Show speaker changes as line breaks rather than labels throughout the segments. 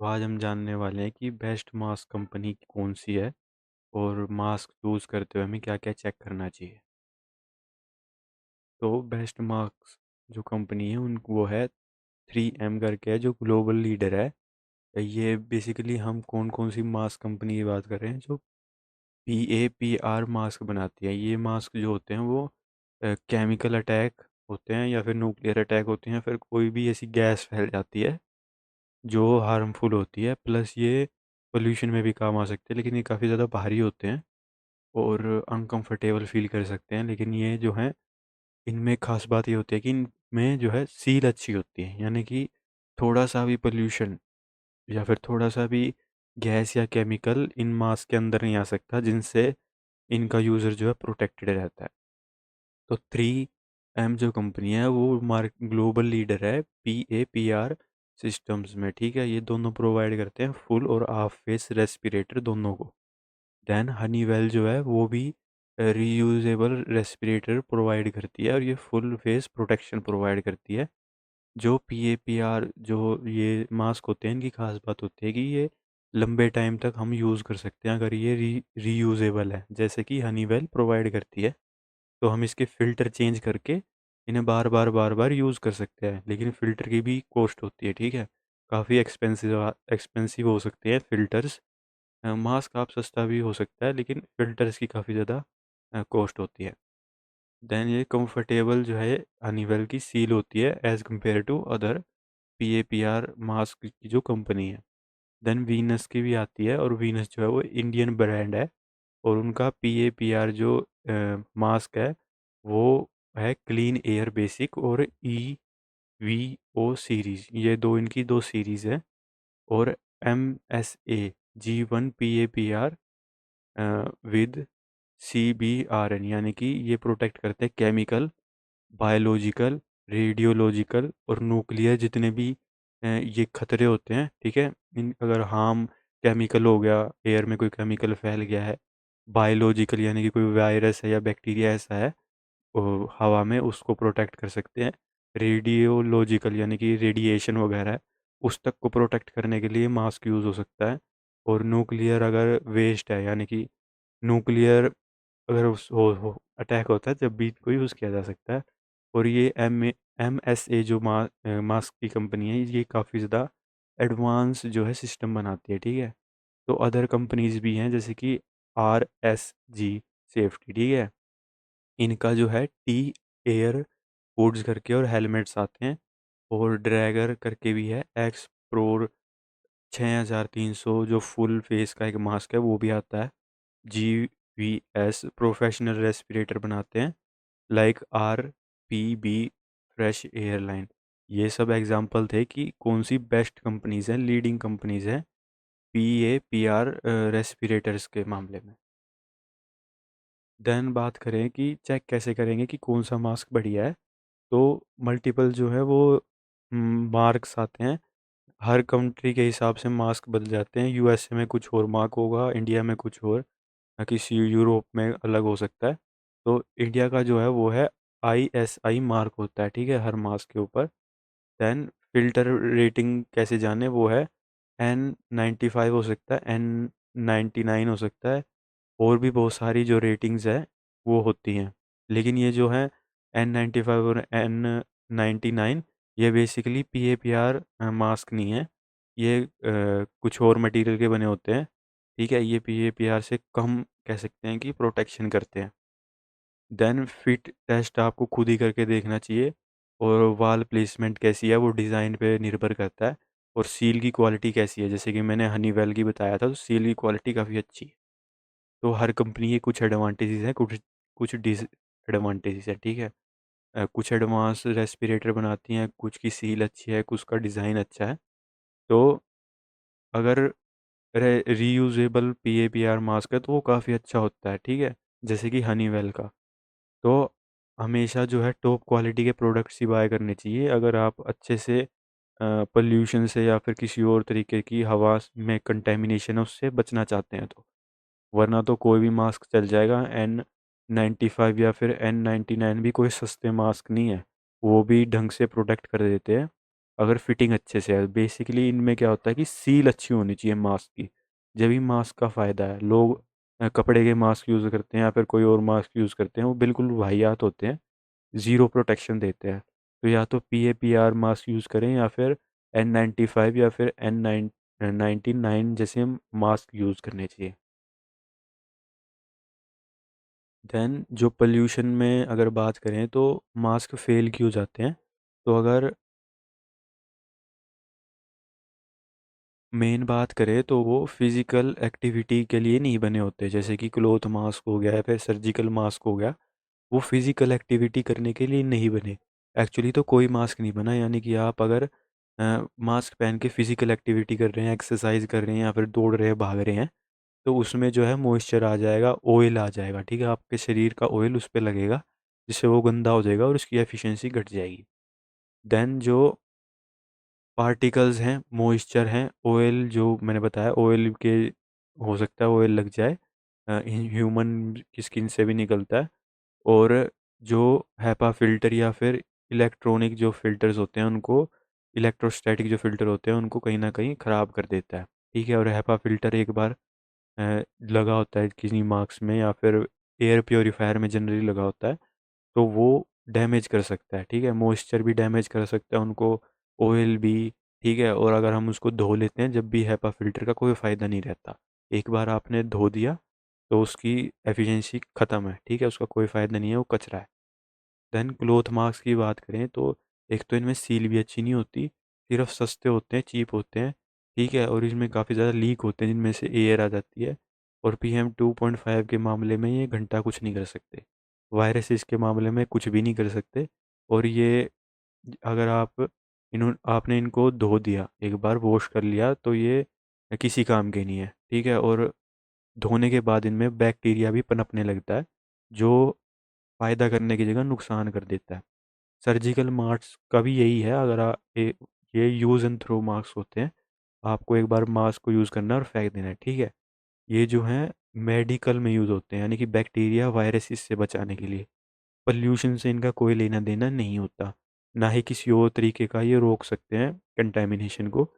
तो आज हम जानने वाले हैं कि बेस्ट मास्क कंपनी कौन सी है और मास्क चूज़ करते हुए हमें क्या-क्या चेक करना चाहिए। तो बेस्ट मास्क जो कंपनी है उन वो है 3M करके है जो ग्लोबल लीडर है। ये बेसिकली हम कौन-कौन सी मास्क कंपनी की बात कर रहे हैं जो PAPR मास्क बनाती है। ये मास्क जो होते हैं वो केमिकल अटैक होते हैं या फिर न्यूक्लियर अटैक होते हैं, फिर कोई भी ऐसी गैस फैल जाती है जो हार्मफुल होती है। प्लस ये पॉल्यूशन में भी काम आ सकते हैं, लेकिन ये काफ़ी ज़्यादा भारी होते हैं और अनकंफर्टेबल फ़ील कर सकते हैं। लेकिन ये जो हैं, इनमें ख़ास बात ये होती है कि इनमें जो है सील अच्छी होती है, यानी कि थोड़ा-सा भी पॉल्यूशन या फिर थोड़ा-सा भी गैस या केमिकल इन मास्क के अंदर नहीं आ सकता, जिनसे इनका यूज़र जो है प्रोटेक्टेड रहता है। तो 3M जो कंपनी है वो ग्लोबल लीडर है PAPR सिस्टम्स में, ठीक है? ये दोनों प्रोवाइड करते हैं फुल और हाफ फेस रेस्पिरेटर दोनों को। देन हनीवेल जो है वो भी रीयूजेबल रेस्पिरेटर प्रोवाइड करती है और ये फुल फेस प्रोटेक्शन प्रोवाइड करती है। जो PAPR जो ये मास्क होते हैं, इनकी खास बात होती है कि ये लंबे टाइम तक हम यूज़ कर सकते हैं अगर ये रीयूजेबल है, जैसे कि हनीवेल प्रोवाइड करती है। तो हम इसके फ़िल्टर चेंज करके इन्हें बार-बार यूज़ कर सकते हैं। लेकिन फ़िल्टर की भी कॉस्ट होती है, ठीक है? काफ़ी एक्सपेंसिव हो सकते हैं फ़िल्टर्स। मास्क आप सस्ता भी हो सकता है, लेकिन फ़िल्टर्स की काफ़ी ज़्यादा कॉस्ट होती है। देन ये कंफर्टेबल जो है हनीवेल की सील होती है as compare to other PAPR mask की जो कंपनी है। देन वीनस की भी आती है और वीनस जो है वो इंडियन ब्रांड है और उनका PAPR जो मास्क है वो है क्लीन एयर बेसिक और EVO सीरीज़, ये 2 इनकी 2 सीरीज़ हैं। और MSA G1 PAPR with CBRN, यानी कि ये प्रोटेक्ट करते हैं केमिकल, बायोलॉजिकल, रेडियोलॉजिकल और न्यूक्लियर जितने भी ये खतरे होते हैं, ठीक है? इन अगर हार्म केमिकल हो गया, एयर में कोई केमिकल फैल गया है, बायोलॉजिकल यानी कि कोई वायरस है या बैक्टीरिया ऐसा है हवा में, उसको प्रोटेक्ट कर सकते हैं। रेडियोलॉजिकल यानी कि रेडिएशन वगैरह है, उस तक को प्रोटेक्ट करने के लिए मास्क यूज़ हो सकता है। और न्यूक्लियर अगर वेस्ट है, यानी कि न्यूक्लियर अगर उस हो अटैक होता है जब भी कोई यूज़ किया जा सकता है। और ये MSA जो मास्क की कंपनी है, ये काफ़ी ज़्यादा एडवांस जो है सिस्टम बनाती है, ठीक है? तो अदर कंपनीज़ भी हैं जैसे कि RSG सेफ्टी, ठीक है? इनका जो है टी एयर हुड्स करके और हेलमेट्स आते हैं और ड्रैगर करके भी है, एक्सप्रोर 6300 जो फुल फेस का एक मास्क है वो भी आता है। GVS प्रोफेशनल रेस्पिरेटर बनाते हैं लाइक RPB फ्रेश एयरलाइन। ये सब एग्जांपल थे कि कौन सी बेस्ट कंपनीज हैं, लीडिंग कंपनीज हैं PAPR रेस्पिरेटर्स के मामले में। देन बात करें कि चेक कैसे करेंगे कि कौन सा मास्क बढ़िया है, तो मल्टीपल जो है वो मार्क्स आते हैं। हर कंट्री के हिसाब से मास्क बदल जाते हैं। यूएसए में कुछ और मार्क होगा, इंडिया में कुछ और, किसी यूरोप में अलग हो सकता है। तो इंडिया का जो है वो है ISI मार्क होता है, ठीक है, हर मास्क के ऊपर। देन फ़िल्टर रेटिंग कैसे जानें, वो है N95 हो सकता है, N99 हो सकता है, और भी बहुत सारी जो रेटिंग्स है वो होती हैं। लेकिन ये जो है N95 और N99, ये बेसिकली PAPR मास्क नहीं है। ये कुछ और मटेरियल के बने होते हैं, ठीक है? ये PAPR से कम कह सकते हैं कि प्रोटेक्शन करते हैं। देन फिट टेस्ट आपको खुद ही करके देखना चाहिए और वॉल प्लेसमेंट कैसी है वो डिज़ाइन पे निर्भर करता है। और सील की क्वालिटी कैसी है, जैसे कि मैंने हनीवेल की बताया था, तो सील की क्वालिटी काफ़ी अच्छी है। तो हर कंपनी के कुछ एडवांटेजेस हैं, कुछ कुछ डिसएडवांटेजेस हैं, ठीक है? कुछ एडवांस रेस्पिरेटर बनाती हैं, कुछ की सील अच्छी है, कुछ का डिज़ाइन अच्छा है। तो अगर रीयूजेबल PAPR मास्क है तो वो काफ़ी अच्छा होता है, ठीक है? जैसे कि हनीवेल का। तो हमेशा जो है टॉप क्वालिटी के प्रोडक्ट्स ही बाय करने चाहिए अगर आप अच्छे से पॉल्यूशन से या फिर किसी और तरीके की हवा में कंटेमिनेशन है उससे बचना चाहते हैं तो। वरना तो कोई भी मास्क चल जाएगा। N95 या फिर N99 भी कोई सस्ते मास्क नहीं है, वो भी ढंग से प्रोटेक्ट कर देते हैं। अगर फिटिंग अच्छे से है। बेसिकली इनमें क्या होता है कि सील अच्छी होनी चाहिए मास्क की, जब ही मास्क का फ़ायदा है। लोग कपड़े के मास्क यूज़ करते हैं या फिर कोई और मास्क यूज़ करते हैं, वो बिल्कुल वाहियात होते हैं, ज़ीरो प्रोटेक्शन देते हैं। तो या तो PAPR मास्क यूज़ करें या फिर N95 या फिर N99 जैसे मास्क यूज़ करने चाहिए। देन जो पोल्यूशन में अगर बात करें तो मास्क फेल क्यों जाते हैं, तो अगर मेन बात करें तो वो फिज़िकल एक्टिविटी के लिए नहीं बने होते, जैसे कि क्लॉथ मास्क हो गया या फिर सर्जिकल मास्क हो गया। वो फिज़िकल एक्टिविटी करने के लिए नहीं बने। एक्चुअली तो कोई मास्क नहीं बना, यानी कि आप अगर मास्क पहन के फिज़िकल एक्टिविटी कर रहे हैं, एक्सरसाइज कर रहे हैं या फिर दौड़ रहे हैं, भाग रहे हैं, तो उसमें जो है मॉइस्चर आ जाएगा, ऑयल आ जाएगा, ठीक है? आपके शरीर का ऑयल उस पे लगेगा, जिससे वो गंदा हो जाएगा और उसकी एफिशिएंसी घट जाएगी। देन जो पार्टिकल्स हैं, मॉइस्चर हैं, ऑयल जो मैंने बताया, ऑयल के हो सकता है ऑयल लग जाए, ह्यूमन की स्किन से भी निकलता है। और जो हैपा फ़िल्टर या फिर इलेक्ट्रॉनिक जो फ़िल्टर्स होते हैं उनको, इलेक्ट्रोस्टैटिक जो फ़िल्टर होते हैं उनको कहीं न कहीं ख़राब कर देता है, ठीक है? और हैपा फ़िल्टर एक बार लगा होता है किसी मार्क्स में या फिर एयर प्योरीफायर में जनरली लगा होता है, तो वो डैमेज कर सकता है, ठीक है? मॉइस्चर भी डैमेज कर सकता है उनको, ऑयल भी, ठीक है? और अगर हम उसको धो लेते हैं जब भी, हैपा फ़िल्टर का कोई फ़ायदा नहीं रहता। एक बार आपने धो दिया तो उसकी एफिशिएंसी ख़त्म है, ठीक है? उसका कोई फ़ायदा नहीं है, वो कचरा है। देन क्लॉथ मास्क की बात करें तो एक तो इनमें सील भी अच्छी नहीं होती, सिर्फ सस्ते होते हैं, चीप होते हैं, ठीक है? और इसमें काफ़ी ज़्यादा लीक होते हैं जिनमें से एयर आ जाती है। और PM2.5 के मामले में ये घंटा कुछ नहीं कर सकते, वायरसेस के मामले में कुछ भी नहीं कर सकते। और ये अगर आपने इनको धो दिया, एक बार वॉश कर लिया, तो ये किसी काम के नहीं है, ठीक है? और धोने के बाद इनमें बैक्टीरिया भी पनपने लगता है, जो फ़ायदा करने की जगह नुकसान कर देता है। सर्जिकल मास्क का भी यही है, अगर ये यूज़ एंड थ्रो मास्क होते हैं। आपको एक बार मास्क को यूज़ करना है और फेंक देना है, ठीक है? ये जो हैं मेडिकल में यूज़ होते हैं, यानी कि बैक्टीरिया वायरसेस से बचाने के लिए। पॉल्यूशन से इनका कोई लेना देना नहीं होता, ना ही किसी और तरीके का ये रोक सकते हैं कंटेमिनेशन को।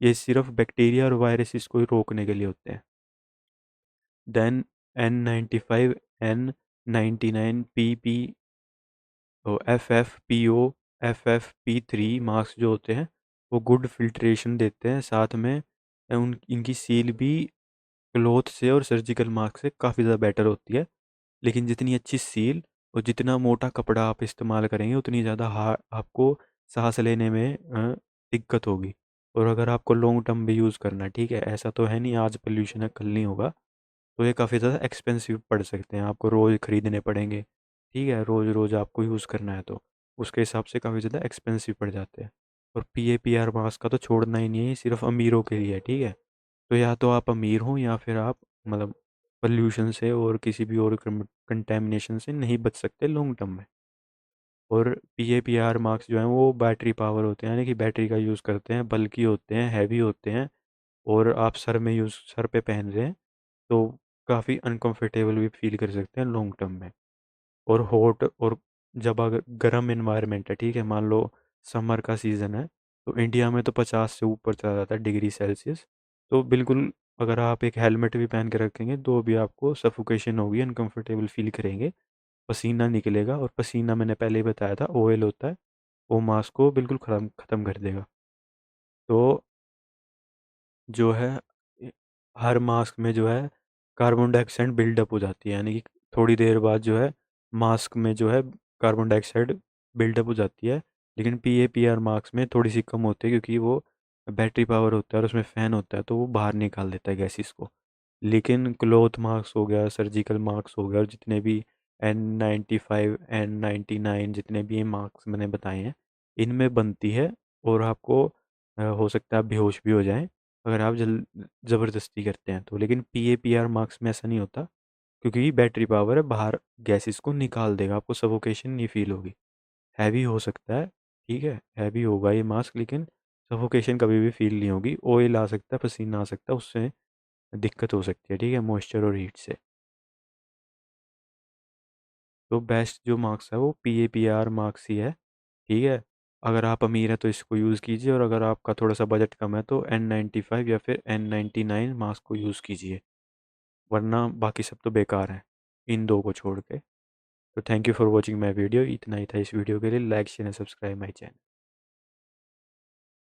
ये सिर्फ बैक्टीरिया और वायरसेस को ही रोकने के लिए होते हैं। देन N95, N99, PP, तो FFPO, FFP3 मार्क्स जो होते हैं, वो गुड फिल्ट्रेशन देते हैं। साथ में इनकी सील भी क्लॉथ से और सर्जिकल मास्क से काफ़ी ज़्यादा बेटर होती है। लेकिन जितनी अच्छी सील और जितना मोटा कपड़ा आप इस्तेमाल करेंगे, उतनी ज़्यादा आपको सांस लेने में दिक्कत होगी। और अगर आपको लॉन्ग टर्म भी यूज़ करना है, ठीक है? ऐसा तो है नहीं आज पोल्यूशन है कल नहीं होगा, तो ये काफ़ी ज़्यादा एक्सपेंसिव पड़ सकते हैं, आपको रोज़ खरीदने पड़ेंगे, ठीक है? रोज़ रोज़ आपको यूज़ करना है तो उसके हिसाब से काफ़ी ज़्यादा एक्सपेंसिव पड़ जाते हैं। और PAPR मास्क का तो छोड़ना ही नहीं है, ये सिर्फ अमीरों के लिए है, ठीक है? तो या तो आप अमीर हों या फिर आप मतलब पोल्यूशन से और किसी भी और कंटेमिनेशन से नहीं बच सकते लॉन्ग टर्म में। और PAPR मार्क्स जो हैं वो बैटरी पावर होते हैं, यानी कि बैटरी का यूज़ करते हैं, बल्की होते हैं, हैवी होते हैं। और आप सर पे पहन रहे हैं तो काफ़ी अनकंफर्टेबल भी फील कर सकते हैं लॉन्ग टर्म में। और हॉट और जब अगर गर्म इन्वायरमेंट है, ठीक है? मान लो समर का सीज़न है, तो इंडिया में तो 50 से ऊपर चला जाता है डिग्री सेल्सियस। तो बिल्कुल अगर आप एक हेलमेट भी पहन के रखेंगे तो भी आपको सफोकेशन होगी, अनकंफर्टेबल फील करेंगे, पसीना निकलेगा। और पसीना मैंने पहले ही बताया था ऑयल होता है, वो मास्क को बिल्कुल ख़त्म ख़त्म कर देगा। तो जो है ए, हर मास्क में जो है कार्बन डाइऑक्साइड बिल्डअप हो जाती है, यानी कि थोड़ी देर बाद जो है मास्क में जो है कार्बन डाइऑक्साइड बिल्डअप हो जाती है। लेकिन PAPR मास्क में थोड़ी सी कम होती है, क्योंकि वो बैटरी पावर होता है और उसमें फ़ैन होता है, तो वो बाहर निकाल देता है गैसेस को। लेकिन क्लॉथ मास्क हो गया, सर्जिकल मास्क हो गया, और जितने भी N95, N99 जितने भी ये मास्क मैंने बताए हैं, इनमें बनती है। और आपको हो सकता है आप बेहोश भी हो जाएं अगर आप ज़बरदस्ती करते हैं तो। लेकिन PAPR मार्क्स में ऐसा नहीं होता, क्योंकि बैटरी पावर है, बाहर गैसेस को निकाल देगा, आपको सफोकेशन नहीं फील होगी। हैवी हो सकता है, ठीक है? हैवी होगा ये मास्क, लेकिन सफोकेशन कभी भी फील नहीं होगी। ऑयल आ सकता है, पसीना आ सकता है, उससे दिक्कत हो सकती है, ठीक है? मॉइस्चर और हीट से। तो बेस्ट जो मार्क्स है वो PAPR मार्क्स ही है, ठीक है? अगर आप अमीर हैं तो इसको यूज़ कीजिए, और अगर आपका थोड़ा सा बजट कम है तो N95 या फिर N99 मास्क को यूज़ कीजिए, वरना बाकी सब तो बेकार हैं इन दो को छोड़ के। तो thank you for watching my video, इतना ही था इस वीडियो के लिए। Like share and subscribe my channel.